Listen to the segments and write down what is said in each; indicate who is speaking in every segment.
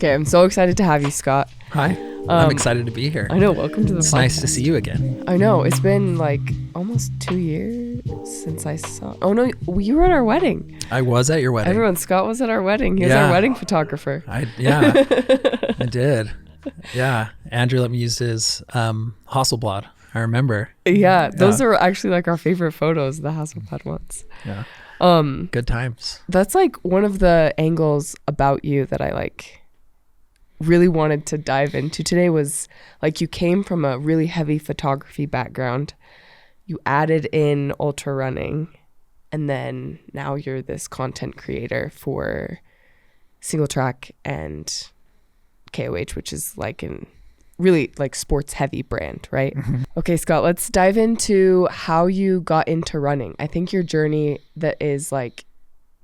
Speaker 1: Okay, I'm so excited to have you, Scott.
Speaker 2: Hi. I'm excited to be here.
Speaker 1: I know, welcome to the
Speaker 2: It's
Speaker 1: podcast.
Speaker 2: nice to see you again.
Speaker 1: I know, it's been like almost 2 years since I saw... Oh no, you were at our wedding.
Speaker 2: I was at your wedding.
Speaker 1: Everyone, Scott was at our wedding. He was our wedding photographer.
Speaker 2: I did. Yeah. Andrew let me use his Hasselblad. I remember.
Speaker 1: Yeah, those are actually like our favorite photos, the Hasselblad ones.
Speaker 2: Yeah. Good times.
Speaker 1: That's like one of the angles about you that I like really wanted to dive into today was like you came from a really heavy photography background. You added in ultra running, and then now you're this content creator for Single Track and KOH, which is like an really like sports heavy brand, right? Mm-hmm. Okay, Scott, let's dive into how you got into running. I think your journey that is like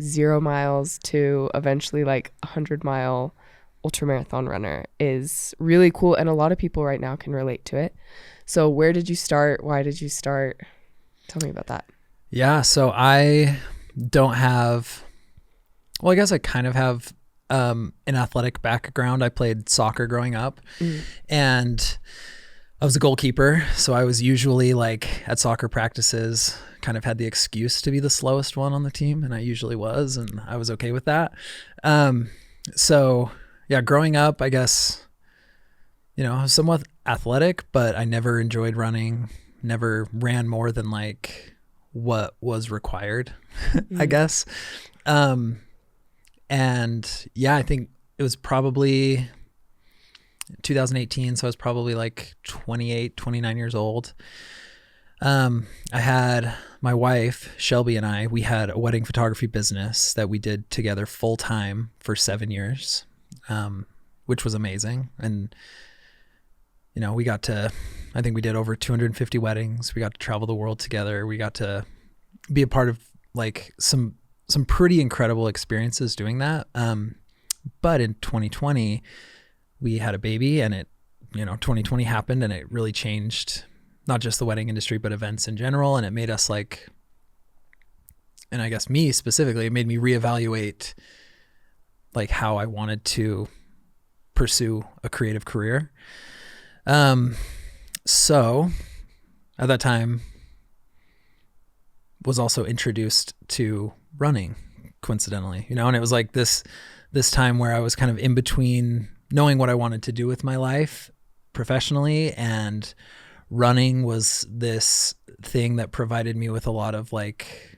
Speaker 1: 0 miles to eventually like 100-mile ultramarathon runner is really cool, and a lot of people right now can relate to it. So where did you start? Why did you start? Tell me about that.
Speaker 2: Yeah, so I don't have, well, I guess I kind of have an athletic background. I played soccer growing up, and I was a goalkeeper, so I was usually like at soccer practices kind of had the excuse to be the slowest one on the team, and I usually was, and I was okay with that. So yeah, growing up, I guess, you know, I was somewhat athletic, but I never enjoyed running, never ran more than like what was required, I guess. And yeah, I think it was probably 2018. So I was probably like 28, 29 years old. I had my wife, Shelby, and we had a wedding photography business that we did together full time for 7 years. Which was amazing. And, you know, I think we did over 250 weddings. We got to travel the world together. We got to be a part of like some pretty incredible experiences doing that. But in 2020, we had a baby, and 2020 happened, and it really changed not just the wedding industry, but events in general. And it made us like, and I guess me specifically, it made me reevaluate like how I wanted to pursue a creative career. So at that time was also introduced to running coincidentally, and it was like this time where I was kind of in between knowing what I wanted to do with my life professionally, and running was this thing that provided me with a lot of like,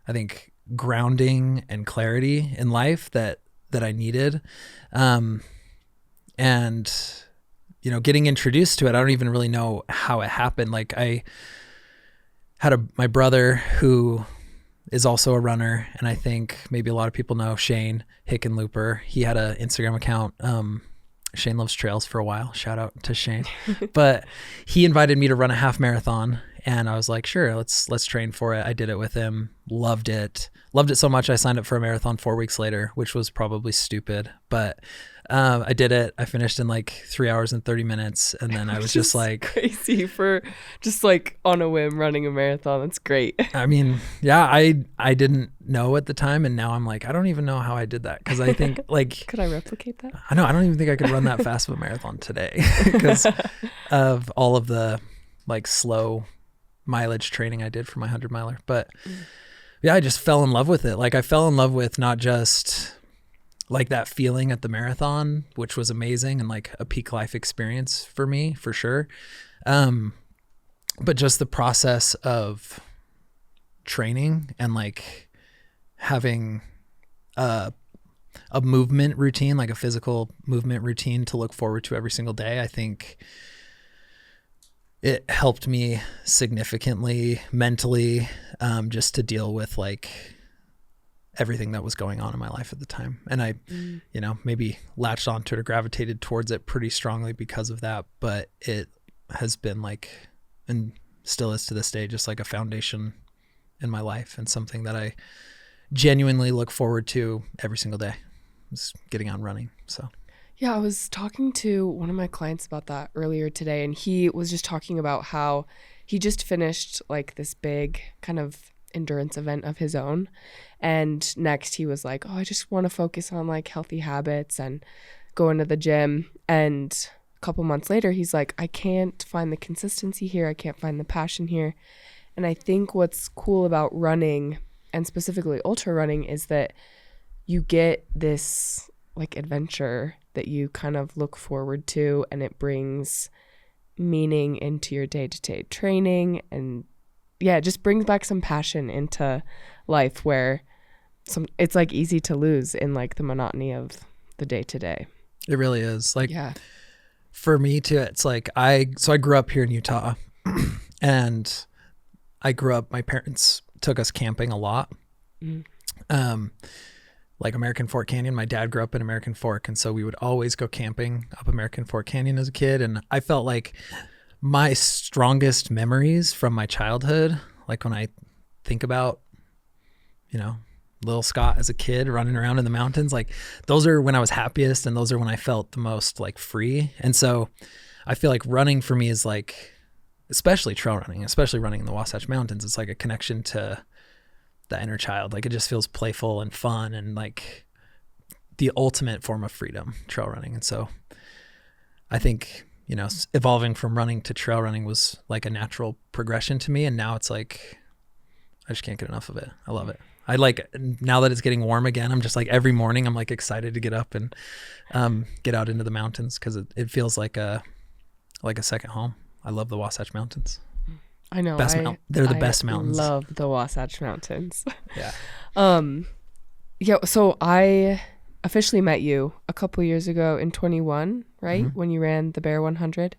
Speaker 2: I think, grounding and clarity in life that I needed. And, getting introduced to it, I don't even really know how it happened. Like I had my brother who is also a runner, and I think maybe a lot of people know Shane Hickenlooper. He had an Instagram account, Shane Loves Trails, for a while. Shout out to Shane. But he invited me to run a half marathon, and I was like, sure, let's train for it. I did it with him. Loved it so much. I signed up for a marathon 4 weeks later, which was probably stupid, but I did it. I finished in like 3 hours and 30 minutes. And then I was just like
Speaker 1: crazy for just like on a whim running a marathon. That's great.
Speaker 2: I mean, yeah, I didn't know at the time. And now I'm like, I don't even know how I did that. Cause I think like,
Speaker 1: could I replicate that?
Speaker 2: I don't even think I could run that fast of a marathon today because of all of the like slow mileage training I did for my 100-miler. But yeah, I just fell in love with it. Like I fell in love with not just like that feeling at the marathon, which was amazing and like a peak life experience for me, for sure. But just the process of training and like having a movement routine, like a physical movement routine to look forward to every single day. I think it helped me significantly mentally, just to deal with like everything that was going on in my life at the time. And I, maybe latched onto it or gravitated towards it pretty strongly because of that. But it has been like, and still is to this day, just like a foundation in my life and something that I genuinely look forward to every single day, is getting out and running. So
Speaker 1: yeah, I was talking to one of my clients about that earlier today, and he was just talking about how he just finished like this big kind of endurance event of his own. And next he was like, oh, I just want to focus on like healthy habits and going to the gym. And a couple months later, he's like, I can't find the consistency here. I can't find the passion here. And I think what's cool about running, and specifically ultra running, is that you get this like adventure that you kind of look forward to, and it brings meaning into your day-to-day training. And yeah, it just brings back some passion into life where it's like easy to lose in like the monotony of the day-to-day.
Speaker 2: It really is. Like,
Speaker 1: Yeah.
Speaker 2: for me too, it's like I grew up here in Utah and I grew up, my parents took us camping a lot. Like American Fork Canyon. My dad grew up in American Fork, and so we would always go camping up American Fork Canyon as a kid. And I felt like my strongest memories from my childhood, like when I think about, you know, little Scott as a kid running around in the mountains, like those are when I was happiest, and those are when I felt the most like free. And so I feel like running for me is like, especially trail running, especially running in the Wasatch Mountains, it's like a connection to the inner child. Like it just feels playful and fun and like the ultimate form of freedom, trail running. And so I think, you know, evolving from running to trail running was like a natural progression to me. And now it's like, I just can't get enough of it. I love it. I like, now that it's getting warm again, I'm just like every morning I'm like excited to get up and get out into the mountains, because it feels like a second home. I love the Wasatch Mountains.
Speaker 1: I know.
Speaker 2: They're the best mountains.
Speaker 1: I love the Wasatch Mountains.
Speaker 2: Yeah.
Speaker 1: Yeah. So I officially met you a couple years ago in 21, right?
Speaker 2: Mm-hmm.
Speaker 1: When you ran the Bear 100.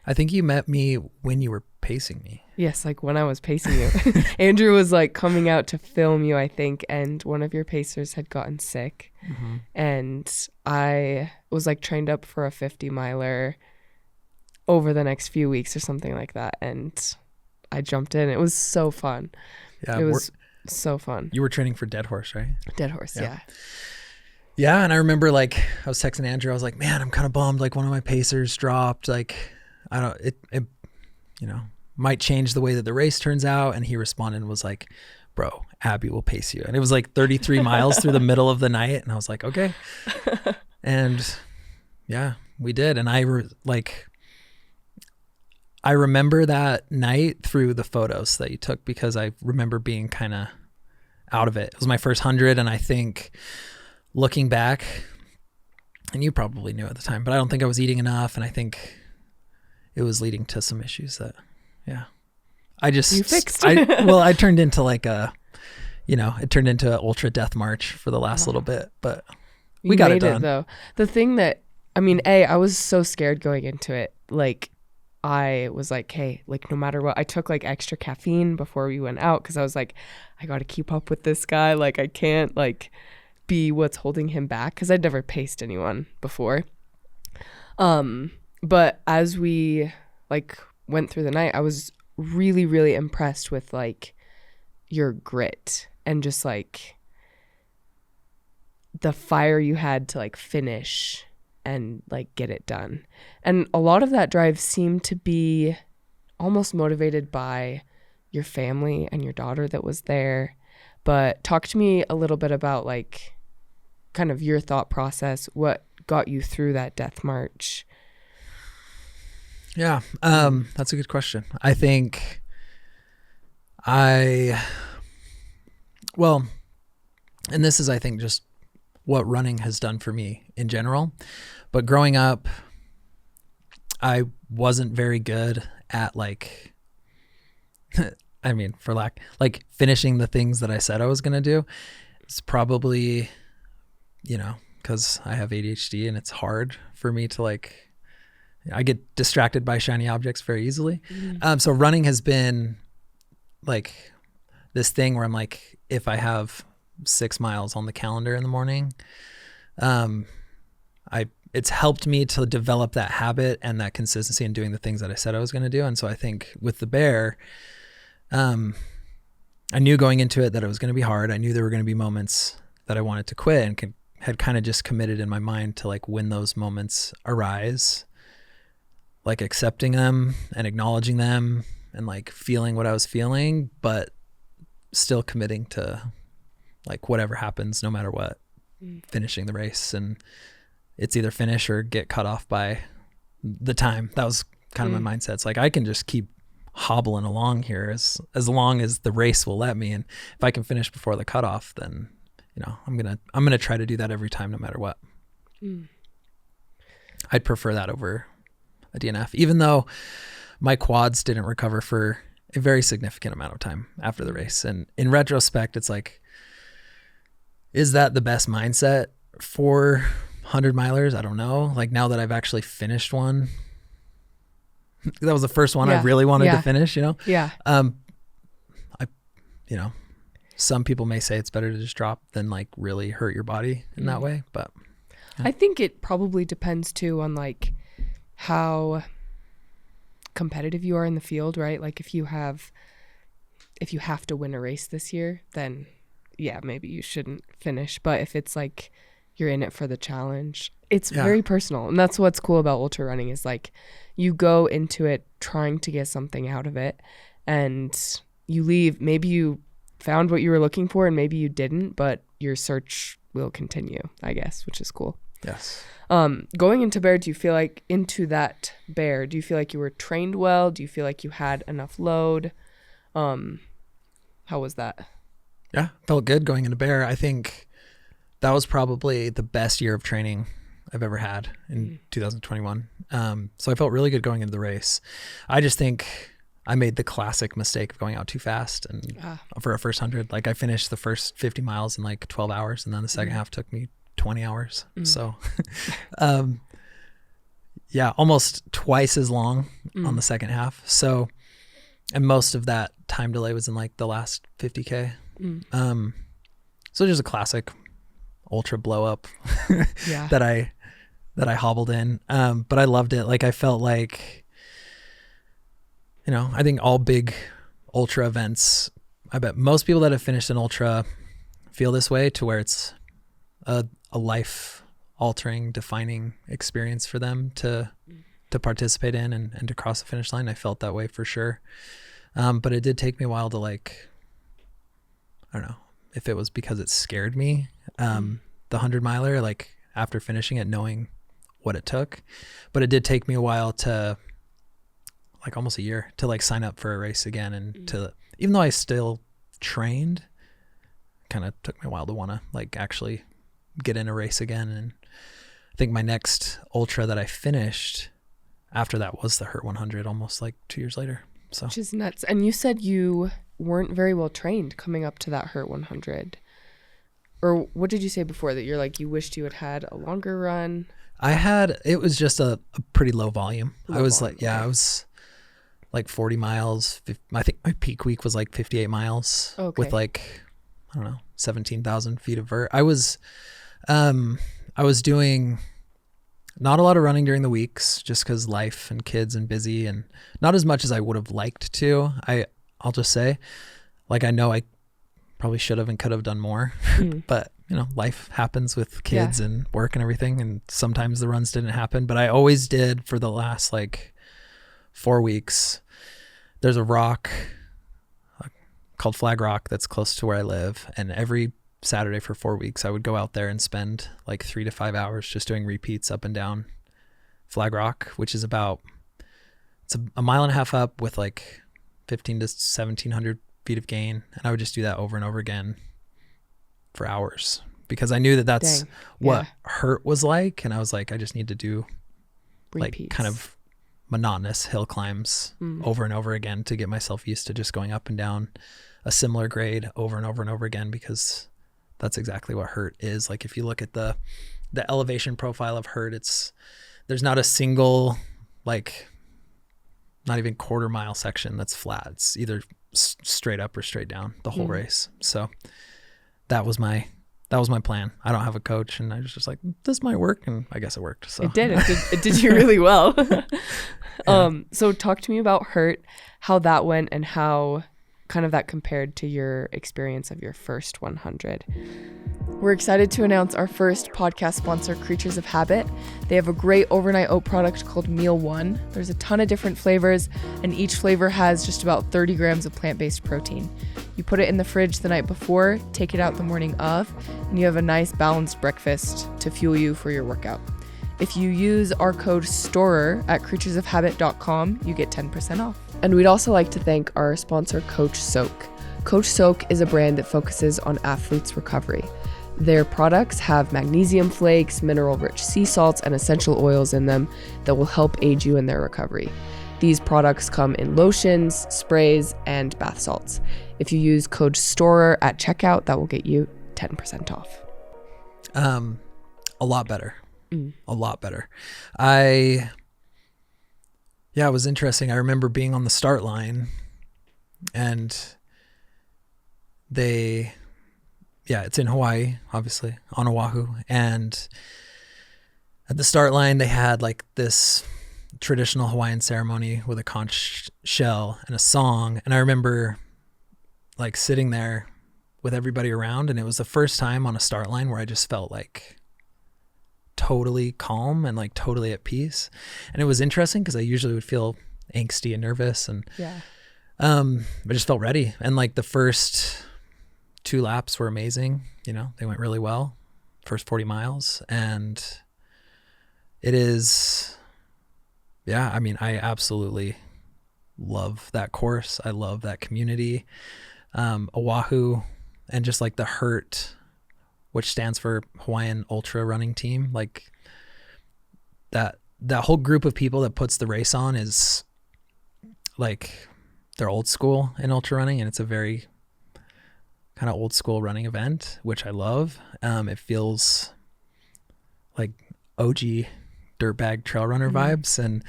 Speaker 2: I think you met me when you were pacing me.
Speaker 1: Yes, like when I was pacing you. Andrew was like coming out to film you, I think, and one of your pacers had gotten sick.
Speaker 2: Mm-hmm.
Speaker 1: And I was like trained up for a 50 miler over the next few weeks or something like that. And I jumped in. It was so fun.
Speaker 2: Yeah,
Speaker 1: it was so fun.
Speaker 2: You were training for Dead Horse, right?
Speaker 1: Dead Horse, yeah.
Speaker 2: Yeah, and I remember like I was texting Andrew. I was like, "Man, I'm kind of bummed. Like one of my pacers dropped. Like, I don't. It you know, might change the way that the race turns out." And he responded and was like, "Bro, Abby will pace you." And it was like 33 miles through the middle of the night, and I was like, "Okay." And yeah, we did. And I remember that night through the photos that you took, because I remember being kind of out of it. It was my first 100. And I think looking back, and you probably knew at the time, but I don't think I was eating enough. And I think it was leading to some issues that, yeah, you fixed. I turned into like it turned into an ultra death march for the last little bit, but we got it done.
Speaker 1: Though. The thing that, I mean, I was so scared going into it. Like, I was like, hey, like no matter what, I took like extra caffeine before we went out, because I was like, I got to keep up with this guy. Like I can't like be what's holding him back, because I'd never paced anyone before. But as we like went through the night, I was really, really impressed with like your grit and just like the fire you had to like finish and like get it done. And a lot of that drive seemed to be almost motivated by your family and your daughter that was there. But talk to me a little bit about like kind of your thought process, what got you through that death march.
Speaker 2: Yeah, that's a good question. I think and this is, I think, just what running has done for me in general. But growing up, I wasn't very good at like, I mean, like finishing the things that I said I was going to do. It's probably, because I have ADHD and it's hard for me to like, I get distracted by shiny objects very easily. Mm-hmm. So running has been like this thing where I'm like, if I have 6 miles on the calendar in the morning, it's helped me to develop that habit and that consistency in doing the things that I said I was going to do. And so I think with the Bear, I knew going into it that it was going to be hard. I knew there were going to be moments that I wanted to quit, and had kind of just committed in my mind to like, when those moments arise, like accepting them and acknowledging them and like feeling what I was feeling, but still committing to like whatever happens, no matter what, finishing the race. And it's either finish or get cut off by the time. That was kind of my mindset. It's like, I can just keep hobbling along here as long as the race will let me. And if I can finish before the cutoff, then, I'm going to try to do that every time, no matter what. I'd prefer that over a DNF, even though my quads didn't recover for a very significant amount of time after the race. And in retrospect, it's like, is that the best mindset for 100 milers? I don't know. Like, now that I've actually finished one, that was the first one I really wanted to finish,
Speaker 1: Yeah.
Speaker 2: Some people may say it's better to just drop than like really hurt your body in that way. But
Speaker 1: I think it probably depends too on like how competitive you are in the field, right? Like if you have to win a race this year, then yeah, maybe you shouldn't finish. But if it's like you're in it for the challenge, it's very personal. And that's what's cool about ultra running is like you go into it trying to get something out of it, and you leave, maybe you found what you were looking for and maybe you didn't, but your search will continue, I guess, which is cool.
Speaker 2: Yes.
Speaker 1: Going into bear, do you feel like you were trained well? Do you feel like you had enough load? How was that?
Speaker 2: Yeah, felt good going into bear. I think that was probably the best year of training I've ever had in 2021. So I felt really good going into the race. I just think I made the classic mistake of going out too fast, and for a first 100, like I finished the first 50 miles in like 12 hours, and then the second half took me 20 hours. So, almost twice as long on the second half. So, and most of that time delay was in like the last 50K. So just a classic ultra blow up that I hobbled in. But I loved it. Like I felt like, I think all big ultra events, I bet most people that have finished an ultra feel this way, to where it's a life altering, defining experience for them to participate in and to cross the finish line. I felt that way for sure. But it did take me a while to like, I don't know if it was because it scared me, the 100 miler, like after finishing it, knowing what it took, but it did take me a while to, like almost a year, to like sign up for a race again. And to, even though I still trained, kind of took me a while to want to like actually get in a race again. And I think my next ultra that I finished after that was the Hurt 100, almost like 2 years later. So,
Speaker 1: which is nuts. And you said you weren't very well trained coming up to that Hurt 100. Or what did you say before, that you're like, you wished you had a longer run?
Speaker 2: It was just a pretty low volume. I was like 40 miles. I think my peak week was like 58 miles with like, I don't know, 17,000 feet of vert. I was doing not a lot of running during the weeks, just because life and kids and busy, and not as much as I would have liked to. I'll just say, like, I know I probably should have and could have done more, but life happens with kids and work and everything. And sometimes the runs didn't happen, but I always did for the last like 4 weeks. There's a rock called Flag Rock that's close to where I live. And every Saturday for 4 weeks, I would go out there and spend like 3 to 5 hours just doing repeats up and down Flag Rock, which is it's a mile and a half up with like 15 to 1700 feet of gain. And I would just do that over and over again for hours, because I knew that that's what Hurt was like. And I was like, I just need to do repeats, like kind of monotonous hill climbs over and over again to get myself used to just going up and down a similar grade over and over and over again, because that's exactly what Hurt is. Like if you look at the elevation profile of Hurt, there's not a single, like not even quarter mile section that's flat. It's either straight up or straight down the whole race. So that was my plan. I don't have a coach, and I was just like, this might work, and I guess it worked. So
Speaker 1: it did. It did you really well. So talk to me about Hurt, how that went, and how kind of that compared to your experience of your first 100. We're excited to announce our first podcast sponsor, Kreatures of Habit. They have a great overnight oat product called Meal One. There's a ton of different flavors, and each flavor has just about 30 grams of plant-based protein. You put it in the fridge the night before, take it out the morning of, and you have a nice balanced breakfast to fuel you for your workout.
Speaker 3: If you use our code STORER at creaturesofhabit.com, you get 10% off.
Speaker 1: And we'd also like to thank our sponsor, Coach Soak. Coach Soak is a brand that focuses on athletes' recovery. Their products have magnesium flakes, mineral-rich sea salts, and essential oils in them that will help aid you in their recovery. These products come in lotions, sprays, and bath salts. If you use code STORER at checkout, that will get you 10% off.
Speaker 2: A lot better. A lot better. It was interesting. I remember being on the start line and it's in Hawaii, obviously, on Oahu. And at the start line, they had like this traditional Hawaiian ceremony with a conch shell and a song. And I remember like sitting there with everybody around, and it was the first time on a start line where I just felt like totally calm and like totally at peace. And it was interesting because I usually would feel angsty and nervous, and I just felt ready. And like the first 2 laps were amazing. They went really well, first 40 miles. And it is, I absolutely love that course. I love that community. Oahu, and just like the HURT, which stands for Hawaiian Ultra Running Team, like that whole group of people that puts the race on is like, they're old school in ultra running, and it's a very kind of old school running event, which I love. It feels like OG dirtbag trail runner vibes. And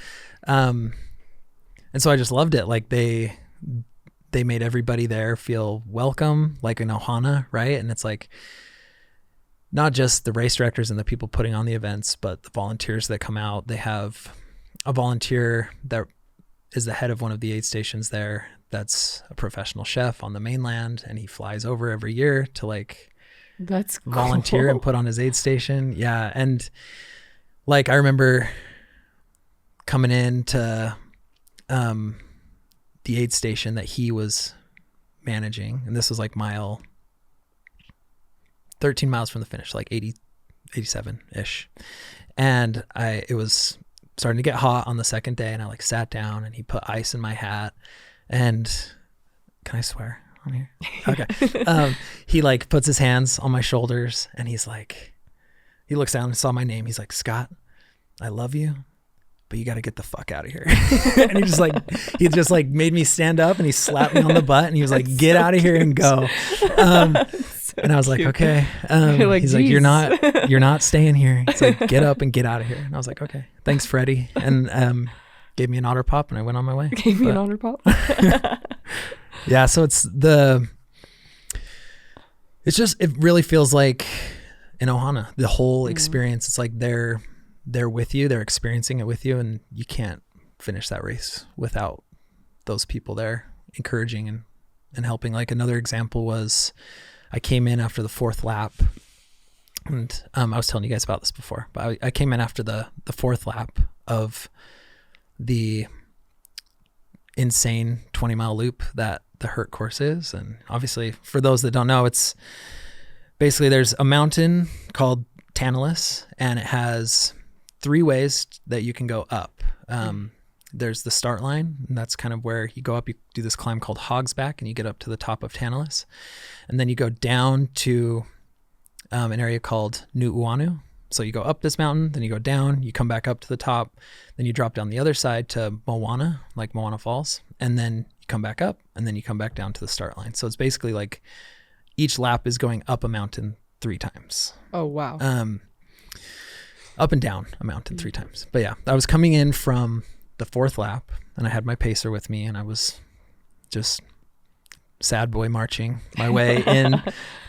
Speaker 2: so I just loved it. Like they made everybody there feel welcome, like an ohana, right? And it's like, not just the race directors and the people putting on the events, but the volunteers that come out. They have a volunteer that is the head of one of the aid stations there. That's a professional chef on the mainland, and he flies over every year to like volunteer and put on his aid station. Yeah. And like, I remember coming in to the aid station that he was managing, and this was like 13 miles from the finish, like 87 ish. And it was starting to get hot on the second day, and I like sat down, and he put ice in my hat. And can I swear on here? Okay. He like puts his hands on my shoulders, and he's like, he looks down and saw my name. He's like, "Scott, I love you, but you got to get the fuck out of here." And he just like made me stand up, and he slapped me on the butt, and he was like, "Get out of here and go." And I was like, "Okay." He's like, "You're not staying here." He's like, "Get up and get out of here." And I was like, "Okay, thanks, Freddie." And gave me an otter pop, and I went on my way.
Speaker 1: Gave me an otter pop.
Speaker 2: Yeah. So it really feels like an ohana, the whole experience. It's like they're with you, they're experiencing it with you, and you can't finish that race without those people there encouraging and helping. Like another example was, I came in after the 4th lap, and I was telling you guys about this before, but I came in after the 4th lap of the insane 20-mile loop that the HURT course is. And obviously, for those that don't know, it's basically, there's a mountain called Tantalus, and it has 3 ways that you can go up. There's the start line, and that's kind of where you go up. You do this climb called Hogsback, and you get up to the top of Tantalus. And then you go down to an area called Nu'uanu. So you go up this mountain, then you go down, you come back up to the top, then you drop down the other side to Moana, like Moana Falls, and then you come back up, and then you come back down to the start line. So it's basically like each lap is going up a mountain 3 times.
Speaker 1: Oh, wow.
Speaker 2: Up and down a mountain 3 times. But yeah, I was coming in from the 4th lap, and I had my pacer with me, and I was just sad boy marching my way in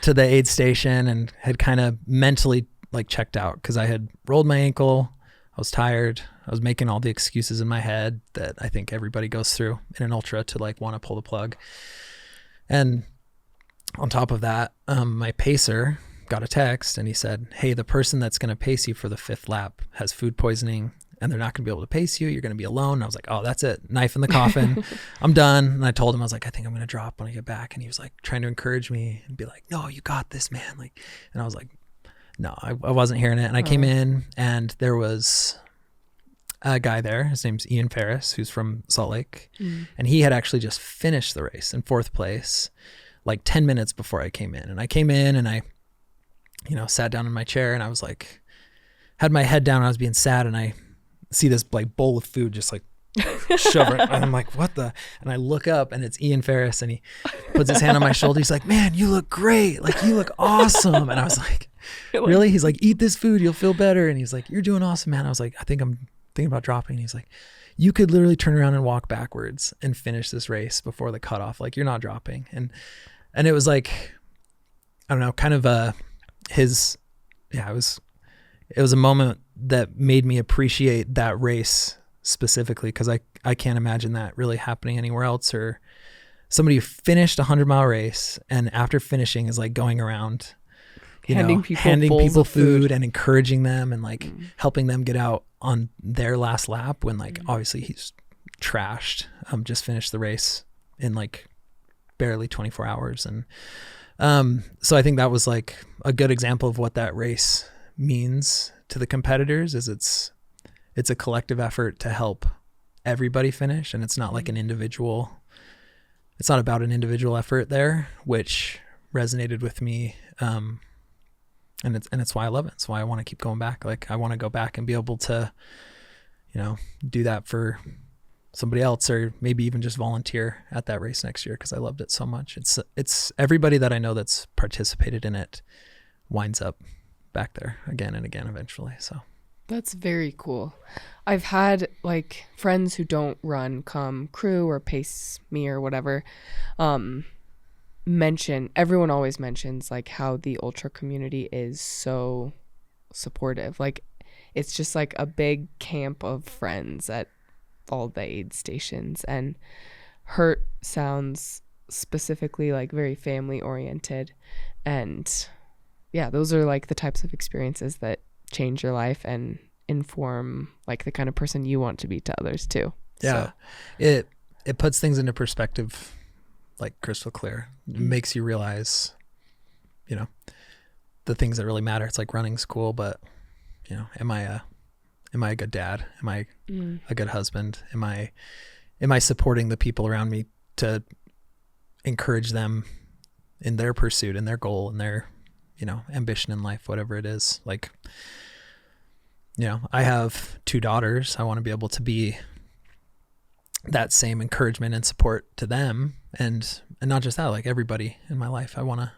Speaker 2: to the aid station, and had kind of mentally like checked out because I had rolled my ankle. I was tired. I was making all the excuses in my head that I think everybody goes through in an ultra to like want to pull the plug. And on top of that, my pacer got a text, and he said, "Hey, the person that's going to pace you for the 5th lap has food poisoning, and they're not going to be able to pace you. You're going to be alone." And I was like, "Oh, that's it. Knife in the coffin. I'm done." And I told him, I was like, "I think I'm going to drop when I get back." And he was like trying to encourage me and be like, "No, you got this, man." Like, and I was like, No, I wasn't hearing it. And I came in and there was a guy there. His name's Ian Ferris, who's from Salt Lake. And he had actually just finished the race in 4th place, like 10 minutes before I came in. And I came in and I, sat down in my chair and I was like, had my head down. I was being sad and I see this like bowl of food just like shove it. And I'm like, what the? And I look up and it's Ian Ferris and he puts his hand on my shoulder. He's like, man, you look great. Like, you look awesome. And I was like, really? He's like, eat this food. You'll feel better. And he's like, you're doing awesome, man. I was like, I think I'm thinking about dropping. And he's like, you could literally turn around and walk backwards and finish this race before the cutoff. Like, you're not dropping. And it was like, I don't know, kind of it was a moment that made me appreciate that race specifically, because I can't imagine that really happening anywhere else, or somebody who finished a 100-mile race and after finishing is like going around handing people food and encouraging them and like helping them get out on their last lap when like obviously he's trashed, just finished the race in like barely 24 hours. And so I think that was like a good example of what that race means to the competitors, is it's a collective effort to help everybody finish. And it's not like it's not about an individual effort there, which resonated with me. And it's why I love it. It's why I want to keep going back. Like, I want to go back and be able to, do that for somebody else, or maybe even just volunteer at that race next year, because I loved it so much. It's everybody that I know that's participated in it winds up back there again and again eventually. So
Speaker 1: that's very cool. I've had like friends who don't run come crew or pace me or whatever, everyone always mentions like how the ultra community is so supportive. Like, it's just like a big camp of friends at all the aid stations, and Hurt sounds specifically like very family oriented. And yeah, those are like the types of experiences that change your life and inform like the kind of person you want to be to others too.
Speaker 2: Yeah. So it puts things into perspective, like crystal clear. It makes you realize, the things that really matter. It's like, running's cool, but am I a good dad? Am I a good husband? Am I supporting the people around me to encourage them in their pursuit and their goal and their, ambition in life, whatever it is. Like, I have 2 daughters. I want to be able to be that same encouragement and support to them. And not just that, like everybody in my life, I want to,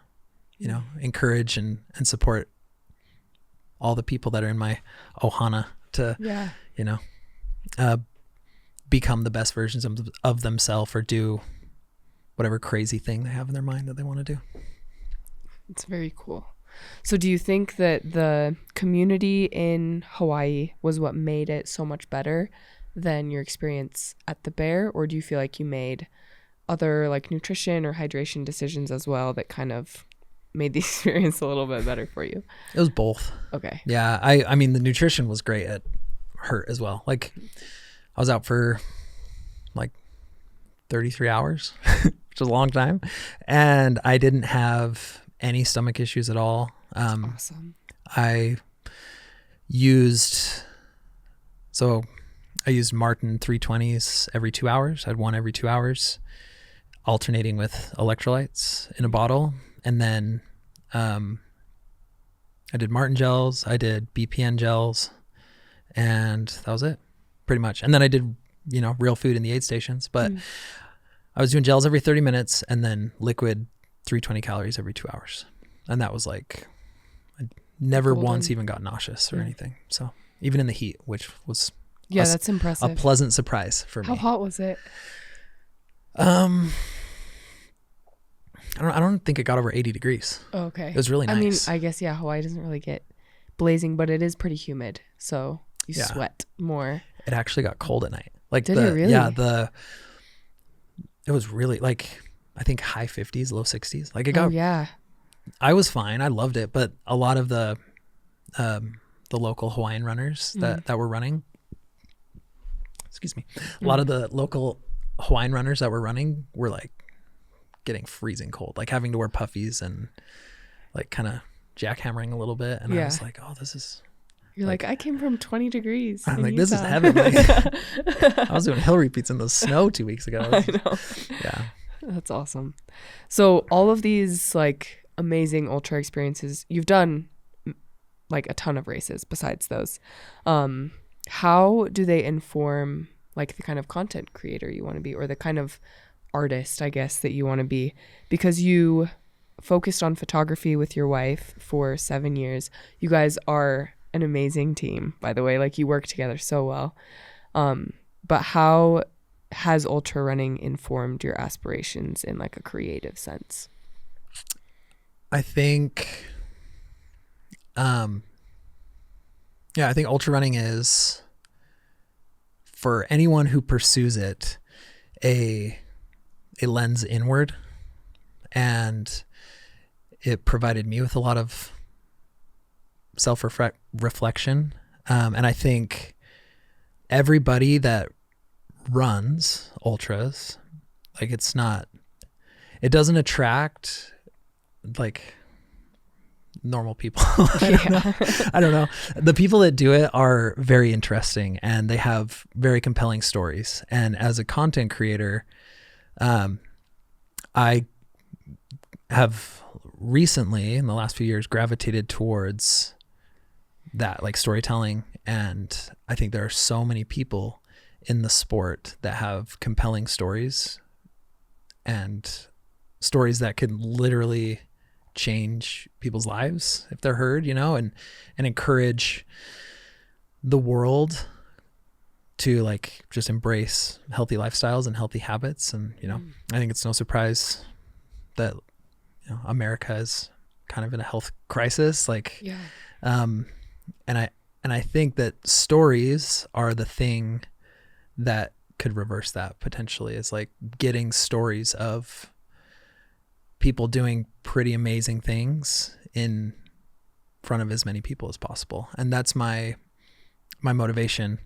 Speaker 2: encourage and support all the people that are in my ohana to, become the best versions of themselves, or do whatever crazy thing they have in their mind that they want to do.
Speaker 1: It's very cool. So do you think that the community in Hawaii was what made it so much better than your experience at the Bear? Or do you feel like you made other like nutrition or hydration decisions as well that kind of made the experience a little bit better for you?
Speaker 2: It was both.
Speaker 1: Okay.
Speaker 2: Yeah. I mean, the nutrition was great at Hurt as well. Like, I was out for like 33 hours, which is a long time. And I didn't have any stomach issues at all.
Speaker 1: Awesome.
Speaker 2: I used Martin 320s every 2 hours. I had one every 2 hours, alternating with electrolytes in a bottle. And then I did Martin gels, I did BPN gels, and that was it pretty much. And then I did, real food in the aid stations, but I was doing gels every 30 minutes and then liquid 320 calories every 2 hours. And that was like, I never once even got nauseous or anything. So even in the heat, which was
Speaker 1: that's impressive.
Speaker 2: A pleasant surprise for me.
Speaker 1: How hot was it?
Speaker 2: I don't think it got over 80 degrees.
Speaker 1: Oh, okay.
Speaker 2: It was really nice.
Speaker 1: I mean, I guess, Hawaii doesn't really get blazing, but it is pretty humid. So you sweat more.
Speaker 2: It actually got cold at night. Like,
Speaker 1: did it really?
Speaker 2: Yeah, it was really like, I think high 50s, low 60s. Like, it got, I was fine. I loved it. But a lot of the local Hawaiian runners that were running, a lot of the local Hawaiian runners that were running were like getting freezing cold, like having to wear puffies and like kind of jackhammering a little bit, and I
Speaker 1: Yeah.
Speaker 2: was like, oh, this is.
Speaker 1: You're like, I came from 20 degrees.
Speaker 2: I'm
Speaker 1: in
Speaker 2: like, this is
Speaker 1: Utah."
Speaker 2: heaven. Like, I was doing hill repeats in the snow 2 weeks ago.
Speaker 1: I know.
Speaker 2: Yeah.
Speaker 1: That's awesome. So all of these like amazing ultra experiences, you've done like a ton of races besides those. How do they inform like the kind of content creator you want to be, or the kind of artist, I guess, that you want to be? Because you focused on photography with your wife for 7 years. You guys are an amazing team, by the way. Like, you work together so well. But how has ultra running informed your aspirations in like a creative sense?
Speaker 2: I think, I think ultra running is, for anyone who pursues it, a lens inward, and it provided me with a lot of self-reflection. And I think everybody that runs ultras, like, it doesn't attract like normal people. I don't know. The people that do it are very interesting, and they have very compelling stories. And as a content creator, I have recently, in the last few years, gravitated towards that, like storytelling. And I think there are so many people in the sport that have compelling stories, and stories that could literally change people's lives if they're heard, and encourage the world to like just embrace healthy lifestyles and healthy habits. And, I think it's no surprise that, America is kind of in a health crisis. Like,
Speaker 1: Yeah.
Speaker 2: And I think that stories are the thing that could reverse that potentially, is like getting stories of people doing pretty amazing things in front of as many people as possible. And that's my motivation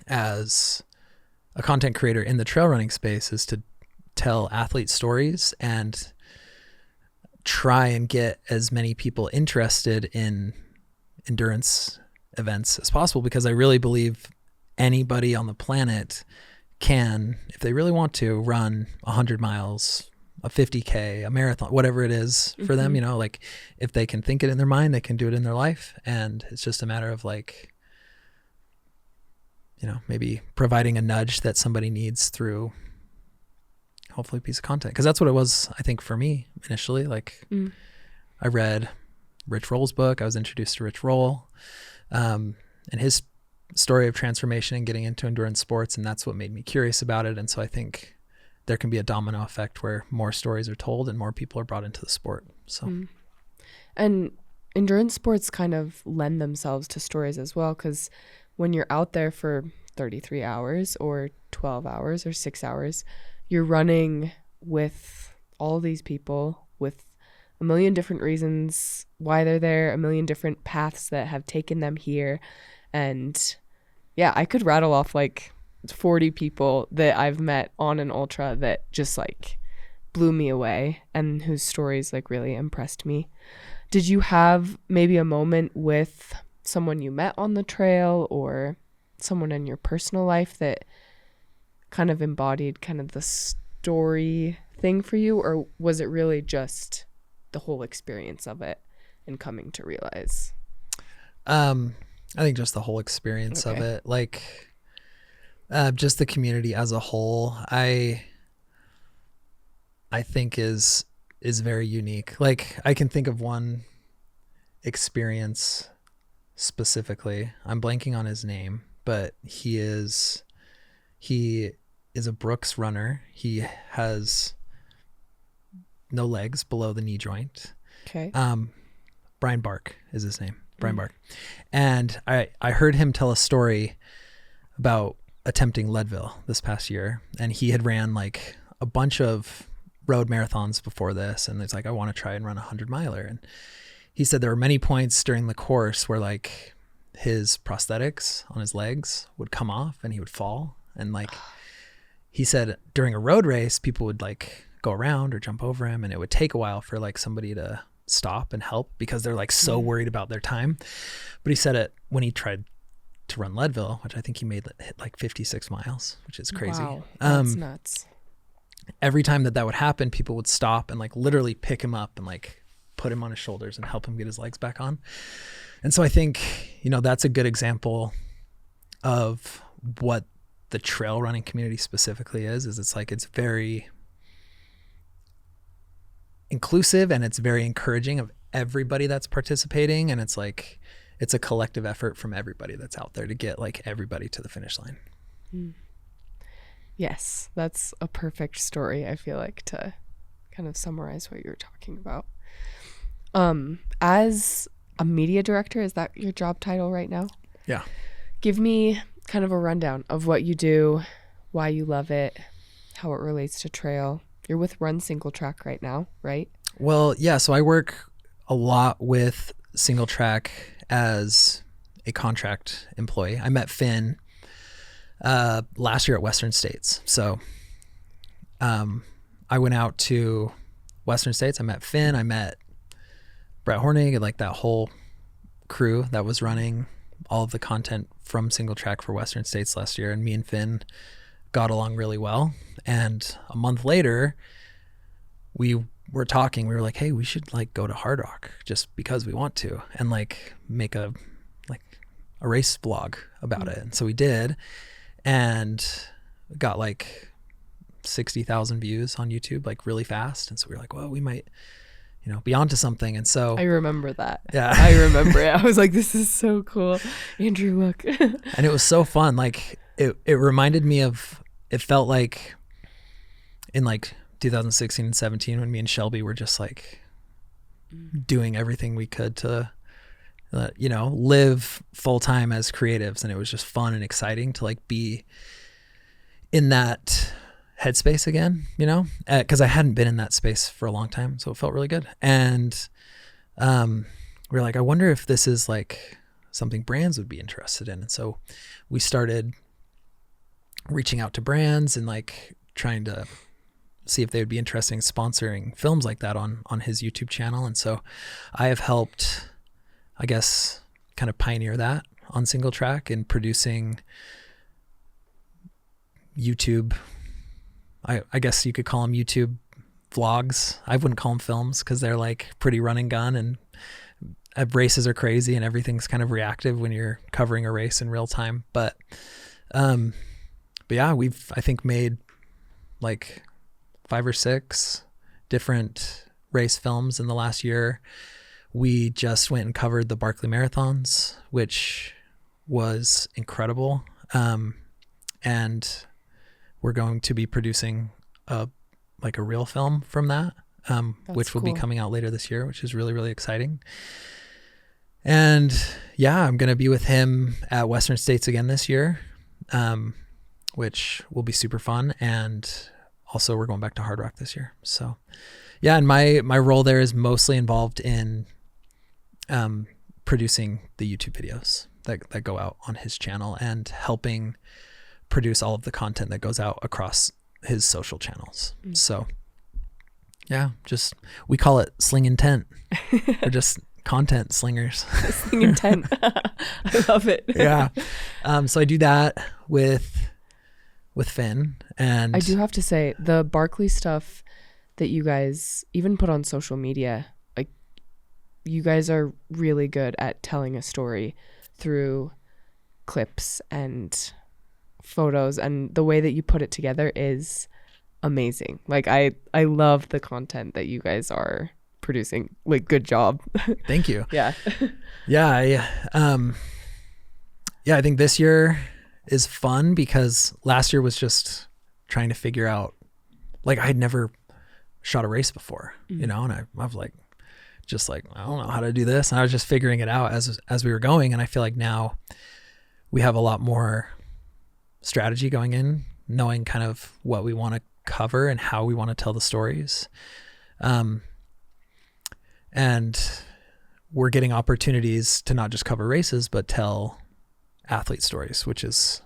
Speaker 2: as a content creator in the trail running space, is to tell athlete stories and try and get as many people interested in endurance events as possible, because I really believe anybody on the planet can, if they really want to, run 100 miles, a 50K, a marathon, whatever it is for them, like, if they can think it in their mind, they can do it in their life. And it's just a matter of like, maybe providing a nudge that somebody needs through hopefully a piece of content. Cause that's what it was, I think, for me initially. Like, I read Rich Roll's book. I was introduced to Rich Roll, and his story of transformation and getting into endurance sports. And that's what made me curious about it. And so I think there can be a domino effect where more stories are told and more people are brought into the sport. So,
Speaker 1: And endurance sports kind of lend themselves to stories as well, because when you're out there for 33 hours or 12 hours or 6 hours, you're running with all these people with a million different reasons why they're there, a million different paths that have taken them here. And yeah, I could rattle off like 40 people that I've met on an ultra that just like blew me away and whose stories like really impressed me. Did you have maybe a moment with someone you met on the trail or someone in your personal life that kind of embodied kind of the story thing for you, or was it really just the whole experience of it and coming to realize?
Speaker 2: I think just the whole experience of it, like, just the community as a whole, I think is very unique. Like, I can think of one experience specifically. I'm blanking on his name, but he is a Brooks runner. He has no legs below the knee joint.
Speaker 1: Okay.
Speaker 2: Brian Bark is his name. Brian Bark. And I heard him tell a story about attempting Leadville this past year. And he had ran like a bunch of road marathons before this. And it's like, I want to try and run a 100-miler. And he said there were many points during the course where like his prosthetics on his legs would come off and he would fall. And like, he said during a road race, people would like go around or jump over him, and it would take a while for like somebody to stop and help because they're like so worried about their time. But he said it when he tried to run Leadville, which I think he hit like 56 miles, which is crazy.
Speaker 1: Wow, that's nuts.
Speaker 2: Every time that would happen, people would stop and like literally pick him up and like put him on his shoulders and help him get his legs back on. And so I think, that's a good example of what the trail running community specifically is it's like, it's very inclusive and it's very encouraging of everybody that's participating. And it's like, it's a collective effort from everybody that's out there to get like everybody to the finish line.
Speaker 1: Yes, that's a perfect story, I feel like, to kind of summarize what you're talking about. As a media director, is that your job title right now?
Speaker 2: Yeah.
Speaker 1: Give me kind of a rundown of what you do, why you love it, how it relates to trail. You're with Run Single Track right now, right?
Speaker 2: Well, yeah. So I work a lot with Single Track as a contract employee. I met Finn last year at Western States. So I went out to Western States. I met Finn. I met Brett Hornig and like that whole crew that was running all of the content from Single Track for Western States last year. And me and Finn got along really well. And a month later, we were talking. We were like, hey, we should like go to Hard Rock just because we want to and like make a race vlog about it. And so we did and got like 60,000 views on YouTube like really fast. And so we were like, well, we might be onto something. And so
Speaker 1: I remember that.
Speaker 2: Yeah.
Speaker 1: I remember it. I was like, this is so cool. Andrew, look.
Speaker 2: And it was so fun. Like it reminded me of, it felt like in like 2016 and 17 when me and Shelby were just like doing everything we could to, live full time as creatives. And it was just fun and exciting to like be in that headspace again, because I hadn't been in that space for a long time. So it felt really good. And we were like, I wonder if this is like something brands would be interested in. And so we started reaching out to brands and like trying to see if they would be interested in sponsoring films like that on his YouTube channel. And so I have helped, I guess, kind of pioneer that on Single Track and producing YouTube, I guess you could call them YouTube vlogs. I wouldn't call them films because they're like pretty run and gun, and races are crazy and everything's kind of reactive when you're covering a race in real time. But yeah, we've, I think, made like 5 or 6 different race films in the last year. We just went and covered the Barkley Marathons, which was incredible. And we're going to be producing a real film from that, which will be coming out later this year, which is really, really exciting. And yeah, I'm going to be with him at Western States again this year, which will be super fun. And also we're going back to Hard Rock this year. So yeah, and my role there is mostly involved in producing the YouTube videos that go out on his channel and helping produce all of the content that goes out across his social channels. So yeah, we call it Sling Intent. We're just content slingers.
Speaker 1: Sling Intent. I love it.
Speaker 2: Yeah. So I do that with Finn, and
Speaker 1: I do have to say the Barkley stuff that you guys even put on social media, like you guys are really good at telling a story through clips and photos, and the way that you put it together is amazing. Like I love the content that you guys are producing. Like, good job.
Speaker 2: Thank you.
Speaker 1: Yeah.
Speaker 2: Yeah. I think this year is fun because last year was just trying to figure out, like, I'd never shot a race before, and I was like, I don't know how to do this. And I was just figuring it out as we were going. And I feel like now we have a lot more strategy going in, knowing kind of what we want to cover and how we want to tell the stories. And we're getting opportunities to not just cover races, but tell athlete stories, which is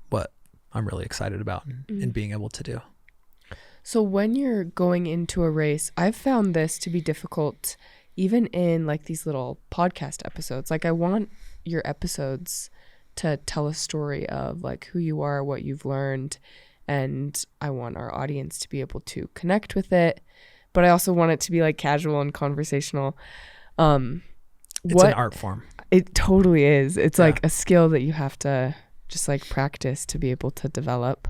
Speaker 2: what I'm really excited about and being able to do.
Speaker 1: So when you're going into a race, I've found this to be difficult even in like these little podcast episodes, like I want your episodes to tell a story of like who you are, what you've learned, and I want our audience to be able to connect with it, but I also want it to be like casual and conversational.
Speaker 2: It's an art form.
Speaker 1: It totally is. It's like a skill that you have to just like practice to be able to develop.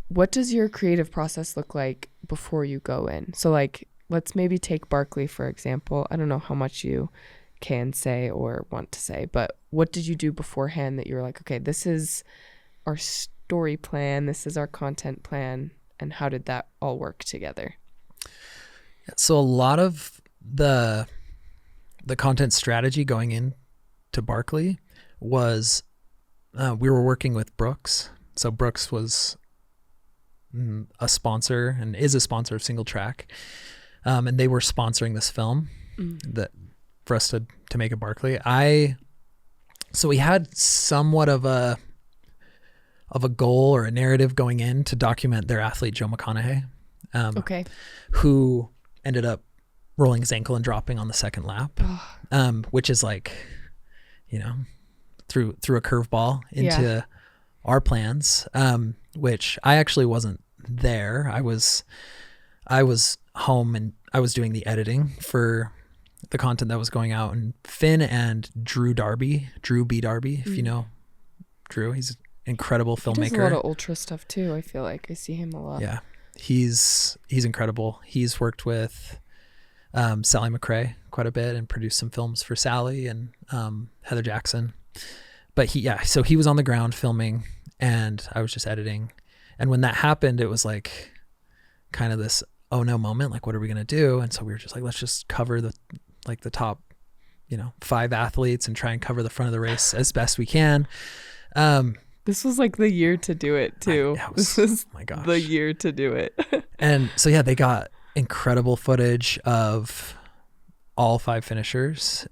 Speaker 1: What does your creative process look like before you go in? So like, let's maybe take Barkley, for example. I don't know how much you can say or want to say, but what did you do beforehand that you were like, okay, this is our story plan, this is our content plan, and how did that all work together?
Speaker 2: So a lot of the content strategy going into Barkley was we were working with Brooks. So Brooks was a sponsor and is a sponsor of Single Track, and they were sponsoring this film that for us to make a Barkley. So we had somewhat of a goal or a narrative going in to document their athlete Joe McConaughey, who ended up rolling his ankle and dropping on the second lap, which is like, you know, threw a curveball into our plans, which I actually wasn't there. I was home and I was doing the editing for the content that was going out, and Finn and Drew B. Darby, if you know Drew, he's an incredible filmmaker.
Speaker 1: He does a lot of ultra stuff too. I feel like I see him a lot.
Speaker 2: Yeah, he's incredible. He's worked with Sally McRae quite a bit and produced some films for Sally and Heather Jackson. But so he was on the ground filming and I was just editing. And when that happened, it was like kind of this oh no moment, like what are we going to do? And so we were just like, let's just cover the top, 5 athletes and try and cover the front of the race as best we can.
Speaker 1: This was like the year to do it too. This was
Speaker 2: oh my gosh,
Speaker 1: the year to do it.
Speaker 2: And so they got incredible footage of all 5 finishers,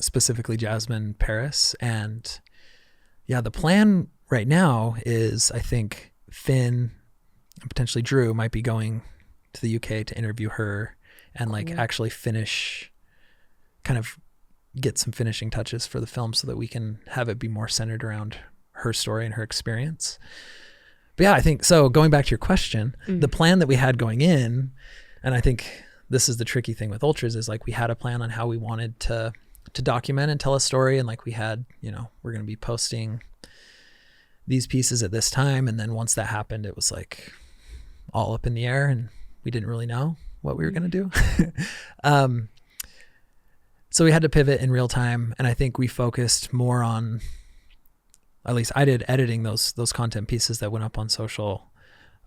Speaker 2: specifically Jasmine Paris. And the plan right now is I think Finn and potentially Drew might be going to the UK to interview her and actually finish, kind of get some finishing touches for the film so that we can have it be more centered around her story and her experience. But I think so. Going back to your question, the plan that we had going in, and I think this is the tricky thing with ultras, is like we had a plan on how we wanted to document and tell a story, and like we had, we're going to be posting these pieces at this time, and then once that happened, it was like all up in the air, and we didn't really know what we were going to do. So we had to pivot in real time, and I think we focused more on, at least I did, editing those content pieces that went up on social,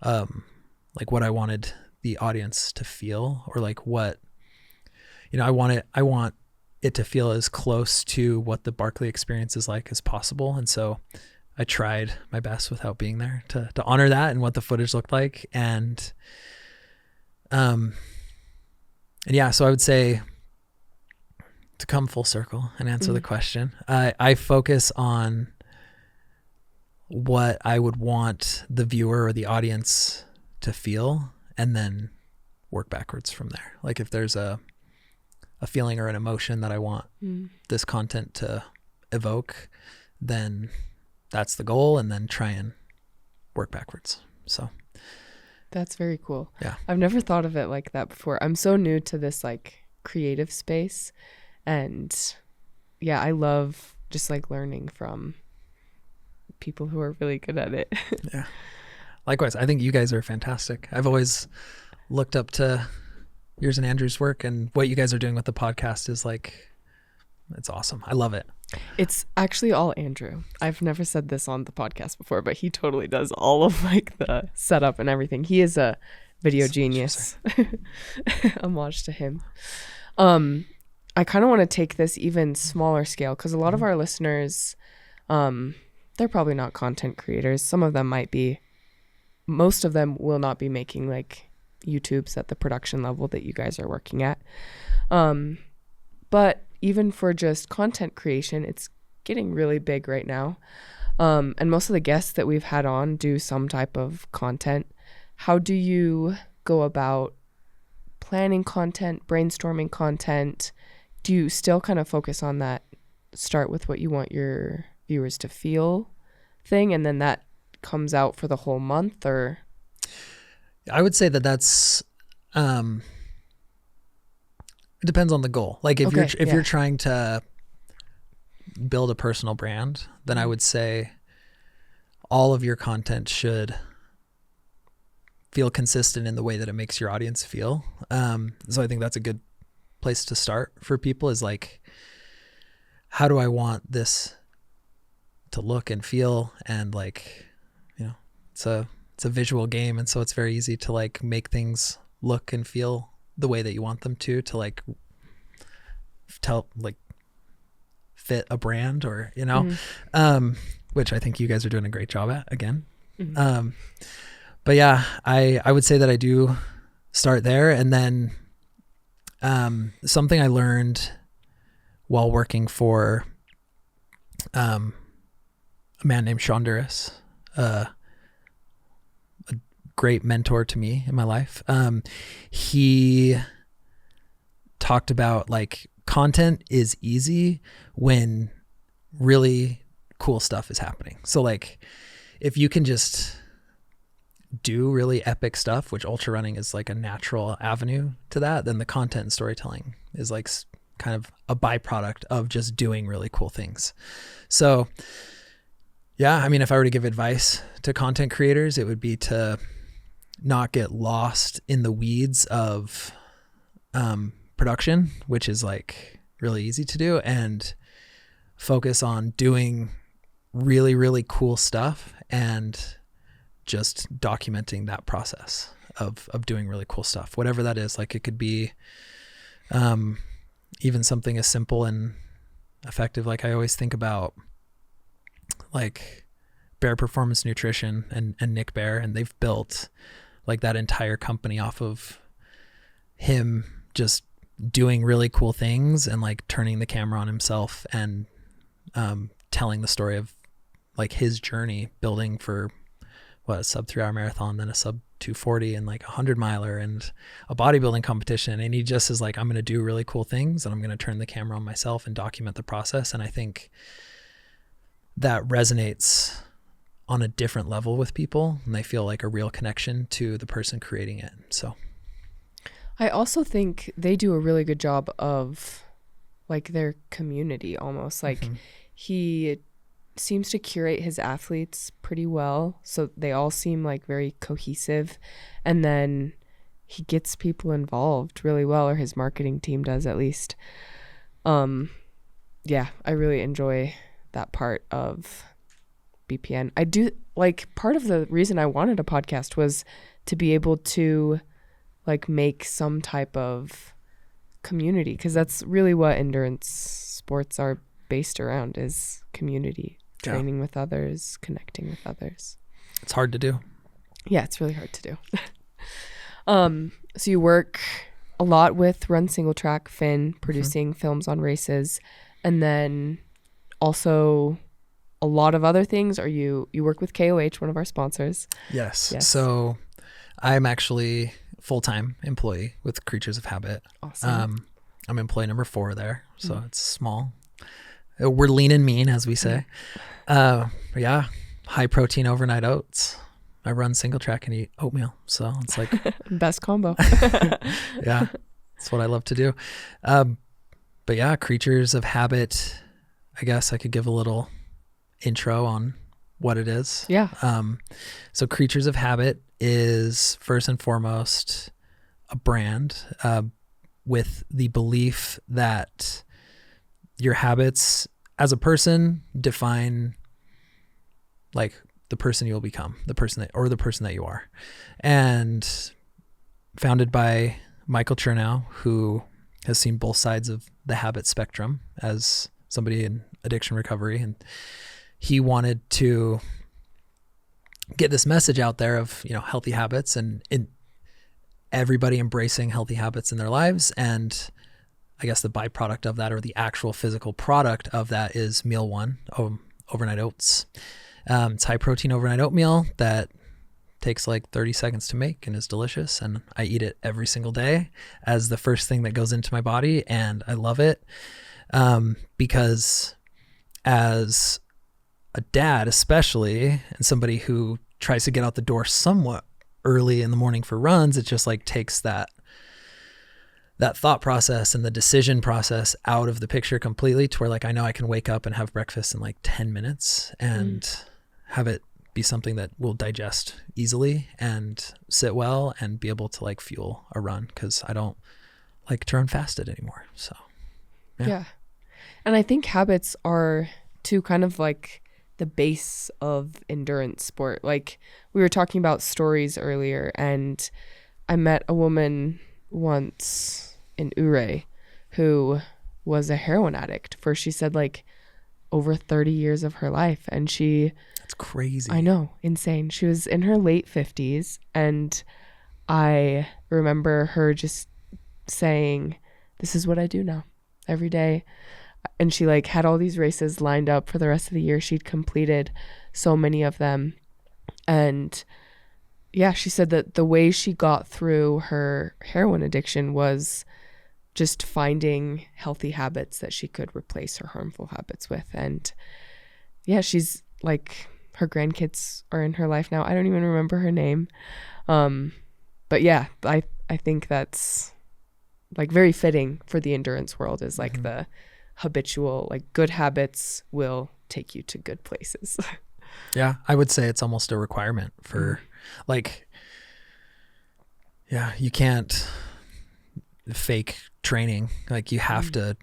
Speaker 2: like what I wanted the audience to feel, or like what, I want it to feel as close to what the Barkley experience is like as possible. And so I tried my best without being there to honor that and what the footage looked like. And so I would say, to come full circle and answer the question, I focus on what I would want the viewer or the audience to feel, and then work backwards from there. Like if there's a feeling or an emotion that I want this content to evoke, then that's the goal, and then try and work backwards. So
Speaker 1: that's very cool.
Speaker 2: Yeah.
Speaker 1: I've never thought of it like that before. I'm so new to this like creative space, and I love just like learning from people who are really good at it.
Speaker 2: Yeah. Likewise, I think you guys are fantastic. I've always looked up to yours and Andrew's work, and what you guys are doing with the podcast is like, it's awesome. I love it.
Speaker 1: It's actually all Andrew. I've never said this on the podcast before, but he totally does all of like the setup and everything. He is a video genius. Homage to him. I kind of want to take this even smaller scale, because a lot of our listeners, they're probably not content creators. Some of them might be. Most of them will not be making like YouTubes at the production level that you guys are working at. But even for just content creation, it's getting really big right now. And most of the guests that we've had on do some type of content. How do you go about planning content, brainstorming content, do you still kind of focus on that, start with what you want your viewers to feel thing, and then that comes out for the whole month? Or
Speaker 2: I would say that's it depends on the goal. Like if you're trying to build a personal brand, then I would say all of your content should feel consistent in the way that it makes your audience feel. So I think that's a good place to start for people, is like, how do I want this to look and feel? And like, you know, it's a visual game. And so it's very easy to like make things look and feel the way that you want them to like fit a brand, or, you know, which I think you guys are doing a great job at again. But yeah, I would say that I do start there. And then something I learned while working for a man named Sean Duras, a great mentor to me in my life. He talked about like content is easy when really cool stuff is happening. So like if you can just do really epic stuff, which ultra running is like a natural avenue to that, then the content and storytelling is like kind of a byproduct of just doing really cool things. So yeah, I mean, if I were to give advice to content creators, it would be to not get lost in the weeds of production, which is like really easy to do, and focus on doing really, really cool stuff and just documenting that process of doing really cool stuff, whatever that is. Like it could be even something as simple and effective. Like I always think about like Bear Performance Nutrition and Nick Bear, and they've built like that entire company off of him just doing really cool things and like turning the camera on himself and telling the story of like his journey building for a sub 3 hour marathon, then a sub 240 and like 100 miler and a bodybuilding competition. And he just is like, I'm going to do really cool things and I'm going to turn the camera on myself and document the process. And I think that resonates on a different level with people, and they feel like a real connection to the person creating it. So
Speaker 1: I also think they do a really good job of like their community almost. Like he seems to curate his athletes pretty well, so they all seem like very cohesive, and then he gets people involved really well, or his marketing team does at least. Yeah, I really enjoy that part of BPN. I do like, part of the reason I wanted a podcast was to be able to like make some type of community, because that's really what endurance sports are based around, is community. Training with others, connecting with others.
Speaker 2: It's hard to do.
Speaker 1: Yeah, it's really hard to do. So you work a lot with Run Single Track, Finn, producing films on races, and then also a lot of other things. Are you work with KOH, one of our sponsors?
Speaker 2: Yes. So I'm actually full-time employee with Kreatures of Habit.
Speaker 1: Awesome.
Speaker 2: I'm employee number 4 there, so it's small. We're lean and mean, as we say. Yeah, high protein overnight oats. I run single track and eat oatmeal, so it's like
Speaker 1: best combo.
Speaker 2: Yeah, that's what I love to do. But yeah, Creatures of Habit, I guess I could give a little intro on what it is.
Speaker 1: Yeah.
Speaker 2: So Creatures of Habit is first and foremost a brand with the belief that your habits as a person define like the person you'll become, the person that you are. And founded by Michael Chernow, who has seen both sides of the habit spectrum as somebody in addiction recovery. And he wanted to get this message out there of, you know, healthy habits and everybody embracing healthy habits in their lives. And I guess the byproduct of that, or the actual physical product of that, is Meal One, overnight oats. It's high protein overnight oatmeal that takes like 30 seconds to make and is delicious. And I eat it every single day as the first thing that goes into my body. And I love it because as a dad, especially, and somebody who tries to get out the door somewhat early in the morning for runs, it just like takes that thought process and the decision process out of the picture completely, to where like I know I can wake up and have breakfast in like 10 minutes and have it be something that will digest easily and sit well and be able to like fuel a run, because I don't like to run fasted anymore. So
Speaker 1: yeah. And I think habits are too kind of like the base of endurance sport. Like we were talking about stories earlier, and I met a woman once in Ure who was a heroin addict for, she said, like over 30 years of her life. And
Speaker 2: that's crazy.
Speaker 1: I know, insane. She was in her late 50s, and I remember her just saying, this is what I do now every day. And she like had all these races lined up for the rest of the year. She'd completed so many of them. And yeah, she said that the way she got through her heroin addiction was just finding healthy habits that she could replace her harmful habits with. And yeah, she's like, her grandkids are in her life now. I don't even remember her name. But yeah, I think that's like very fitting for the endurance world, is like the habitual, like good habits will take you to good places.
Speaker 2: Yeah, I would say it's almost a requirement for like, yeah, you can't fake training. Like you have to,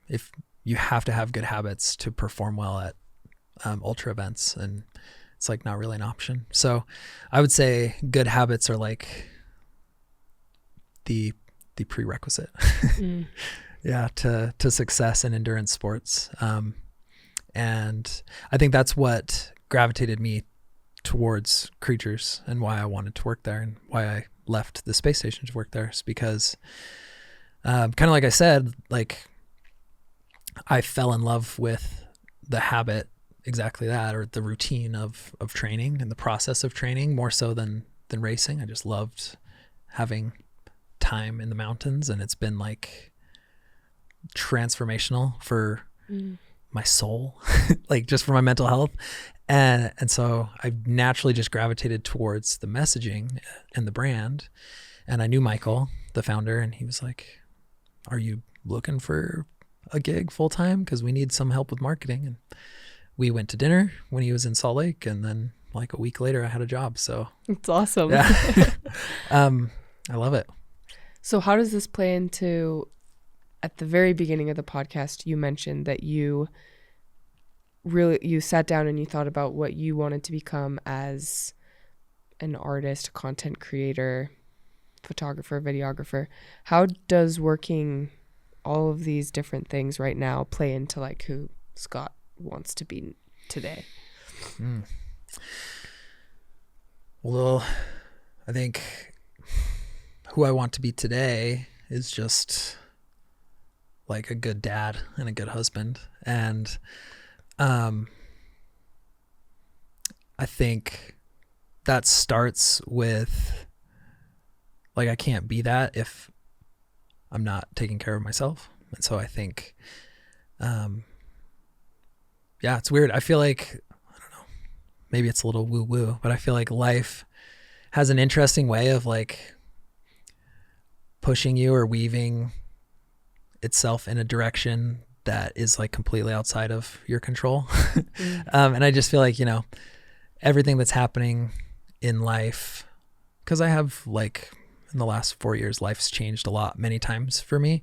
Speaker 2: if you have to have good habits to perform well at ultra events, and it's like not really an option. So I would say good habits are like the prerequisite yeah, to success in endurance sports. And I think that's what gravitated me towards Creatures, and why I wanted to work there, and why I left the space station to work there, is because kind of like I said, like I fell in love with the habit, exactly that, or the routine of training and the process of training, more so than racing. I just loved having time in the mountains, and it's been like transformational for my soul, like just for my mental health. And so I naturally just gravitated towards the messaging and the brand. And I knew Michael, the founder, and he was like, are you looking for a gig full time? Because we need some help with marketing. And we went to dinner when he was in Salt Lake, and then like a week later I had a job. So
Speaker 1: it's awesome.
Speaker 2: Yeah. I love it.
Speaker 1: So how does this play into, at the very beginning of the podcast, you mentioned that you sat down and you thought about what you wanted to become as an artist, content creator, photographer, videographer. How does working all of these different things right now play into like who Scott wants to be today?
Speaker 2: Well, I think who I want to be today is just like a good dad and a good husband. And I think that starts with like, I can't be that if I'm not taking care of myself. And so I think, yeah, it's weird. I feel like, I don't know, maybe it's a little woo woo, but I feel like life has an interesting way of like pushing you or weaving itself in a direction that is like completely outside of your control. And I just feel like, you know, everything that's happening in life, because I have like in the last 4 years, life's changed a lot, many times for me,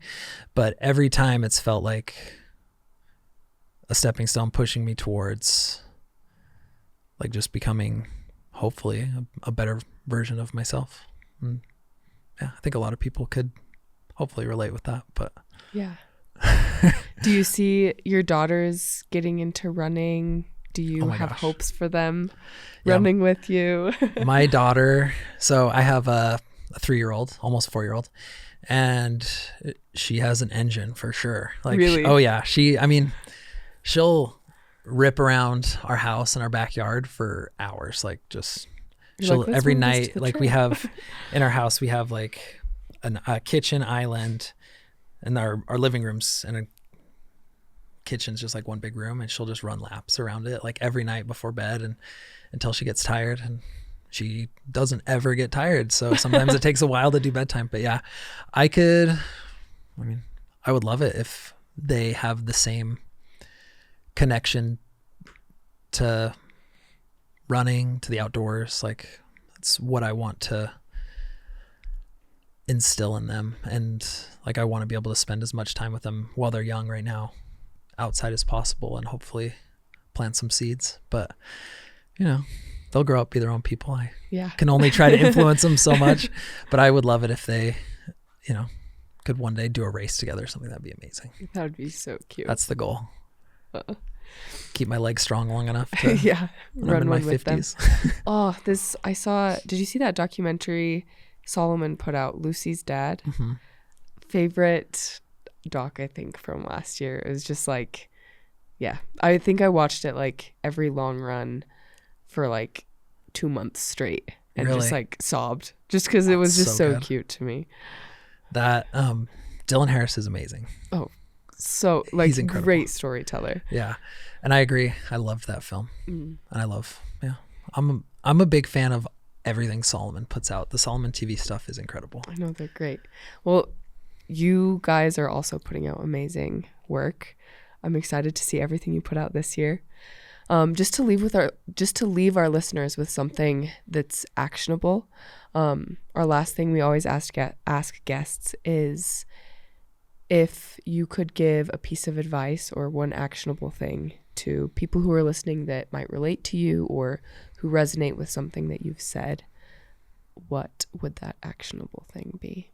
Speaker 2: but every time it's felt like a stepping stone pushing me towards like just becoming hopefully a better version of myself. And yeah, I think a lot of people could hopefully relate with that, but
Speaker 1: yeah. Do you see your daughters getting into running? Do you have hopes for them running with you?
Speaker 2: My daughter, so I have a 3-year-old, almost 4-year-old, and she has an engine for sure. Like,
Speaker 1: really?
Speaker 2: Oh yeah. She'll rip around our house and our backyard for hours, like just
Speaker 1: You're like, "Let's
Speaker 2: every
Speaker 1: move this to
Speaker 2: night,
Speaker 1: the
Speaker 2: like we
Speaker 1: trail."
Speaker 2: have in our house, we have like a kitchen island, and our living rooms and a kitchen's just like one big room, and she'll just run laps around it like every night before bed and until she gets tired, and she doesn't ever get tired. So sometimes it takes a while to do bedtime. But yeah, I would love it if they have the same connection to running, to the outdoors. Like that's what I want to instill in them. And like, I want to be able to spend as much time with them while they're young right now outside as possible, and hopefully plant some seeds. But you know, they'll grow up, be their own people. I can only try to influence them so much, but I would love it if they, you know, could one day do a race together or something. That'd be amazing.
Speaker 1: That would be so cute.
Speaker 2: That's the goal. Keep my legs strong long enough to when I'm in my 50s.
Speaker 1: Oh, did you see that documentary Solomon put out, Lucy's dad?
Speaker 2: Mm-hmm.
Speaker 1: Favorite doc, I think, from last year. It was just like, yeah, I think I watched it like every long run for like 2 months straight and just like sobbed just because it was just so cute to me.
Speaker 2: That Dylan Harris is amazing.
Speaker 1: Oh, so like, he's incredible. Great storyteller.
Speaker 2: Yeah, and I agree. I loved that film, and I love. Yeah, I'm a big fan of everything Solomon puts out. The Solomon TV stuff is incredible.
Speaker 1: I know, they're great. Well, you guys are also putting out amazing work. I'm excited to see everything you put out this year. Just to leave our listeners with something that's actionable. Our last thing we always ask guests is if you could give a piece of advice or one actionable thing to people who are listening that might relate to you or who resonate with something that you've said, what would that actionable thing be?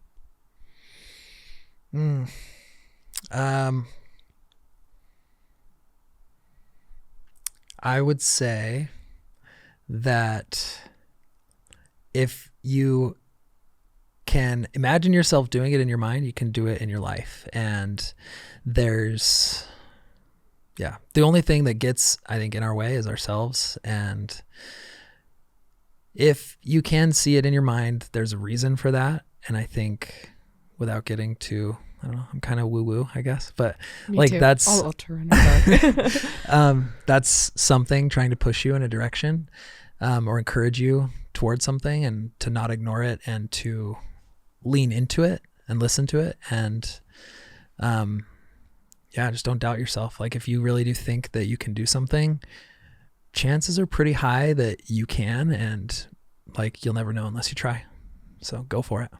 Speaker 2: I would say that if you can imagine yourself doing it in your mind, you can do it in your life. And the only thing that gets, I think, in our way is ourselves. And if you can see it in your mind, there's a reason for that. And I think without getting too, I don't know, I'm kind of woo-woo, I guess, but
Speaker 1: Me
Speaker 2: like
Speaker 1: too.
Speaker 2: that's
Speaker 1: I'll turn it on.
Speaker 2: that's something trying to push you in a direction, or encourage you towards something, and to not ignore it and to lean into it and listen to it. And just don't doubt yourself. Like if you really do think that you can do something, chances are pretty high that you can, and like you'll never know unless you try. So go for it.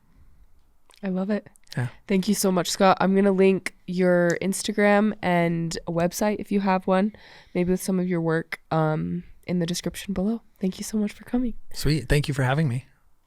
Speaker 1: I love it.
Speaker 2: Yeah.
Speaker 1: Thank you so much, Scott. I'm going to link your Instagram and a website if you have one, maybe with some of your work, in the description below. Thank you so much for coming.
Speaker 2: Sweet. Thank you for having me.